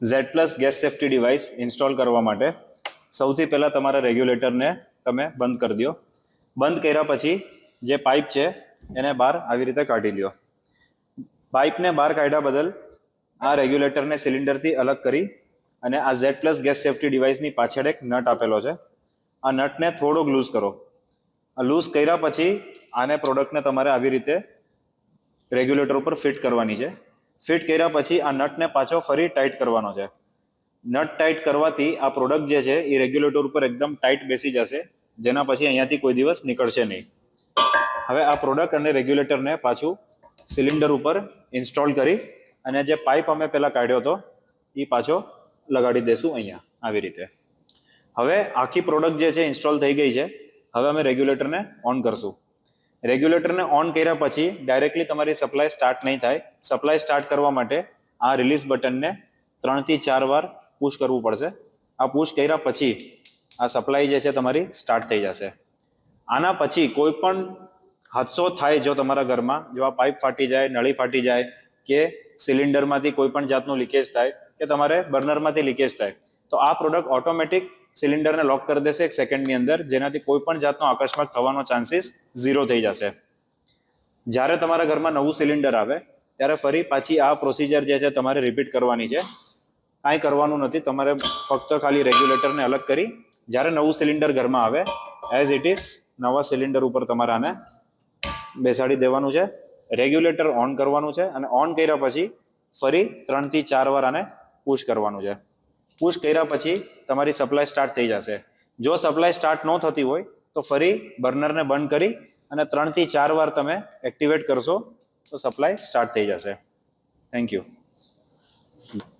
Z plus gas safety device install કરવા માટે સૌથી પહેલાં તમારા રેગ્યુલેટરને તમે બંધ કરી દો. બંધ કર્યા પછી જે પાઇપ છે એને બહાર આવી રીતે કાઢી લ્યો. પાઇપને બહાર કાઢ્યા બદલ આ રેગ્યુલેટરને સિલિન્ડરથી અલગ કરી અને આ ઝેડ પ્લસ ગેસ સેફ્ટી ડિવાઇસની પાછળ એક નટ આપેલો છે. આ નટને થોડોક લૂઝ કરો. આ લૂઝ કર્યા પછી આને પ્રોડક્ટને તમારે આવી રીતે રેગ્યુલેટર ઉપર ફિટ કરવાની છે. ફિટ કર્યા પછી આ નટને પાછો ફરી ટાઈટ કરવાનો છે. નટ ટાઈટ કરવાથી આ પ્રોડક્ટ જે છે એ રેગ્યુલેટર ઉપર એકદમ ટાઈટ બેસી જશે, જેના પછી અહીંયાથી કોઈ દિવસ નીકળશે નહીં. હવે આ પ્રોડક્ટ અને રેગ્યુલેટરને પાછું સિલિન્ડર ઉપર ઇન્સ્ટોલ કરી અને જે પાઇપ અમે પહેલાં કાઢ્યો હતો એ પાછો લગાડી દઈશું અહીંયા આવી રીતે. હવે આખી પ્રોડક્ટ જે છે ઇન્સ્ટોલ થઈ ગઈ છે. હવે અમે રેગ્યુલેટરને ઓન કરશું. રેગ્યુલેટરને ઓન કર્યા પછી ડાયરેક્ટલી તમારી સપ્લાય સ્ટાર્ટ નહીં થાય. સપ્લાય સ્ટાર્ટ કરવા માટે આ રિલીઝ બટનને 3 થી 4 વાર પુશ કરવું પડશે. આ પુશ કર્યા પછી આ સપ્લાય જે છે તમારી સ્ટાર્ટ થઈ જશે. આના પછી કોઈ પણ હાદસો થાય જો તમારા ઘરમાં, જો આ પાઇપ ફાટી જાય, નળી ફાટી જાય કે સિલિન્ડરમાંથી કોઈ પણ જાતનું લીકેજ થાય કે તમારે બર્નરમાંથી લીકેજ થાય, તો આ પ્રોડક્ટ ઓટોમેટિક સિલિન્ડરને લોક કરી દેશે 1 સેકન્ડની અંદર, જેનાથી કોઈ પણ જાતનો અકસ્માત થવાનો ચાન્સીસ 0 થઈ જશે. જ્યારે તમારા ઘરમાં નવું સિલિન્ડર આવે ત્યારે ફરી પાછી આ પ્રોસિજર જે છે તમારે રિપીટ કરવાની છે. કાંઈ કરવાનું નથી, તમારે ફક્ત ખાલી રેગ્યુલેટરને અલગ કરી જ્યારે નવું સિલિન્ડર ઘરમાં આવે એઝ ઇટ ઇઝ નવા સિલિન્ડર ઉપર તમારે આને બેસાડી દેવાનું છે. રેગ્યુલેટર ઓન કરવાનું છે અને ઓન કર્યા પછી ફરી 3 થી 4 વાર આને પુશ કરવાનું છે. પુશ કર્યા પછી તમારી સપ્લાય સ્ટાર્ટ થઈ જશે. જો સપ્લાય સ્ટાર્ટ ન થતી હોય તો ફરી બર્નરને બંધ કરી અને 3 થી 4 વાર તમે એક્ટિવેટ કરશો તો સપ્લાય સ્ટાર્ટ થઈ જશે. Thank you.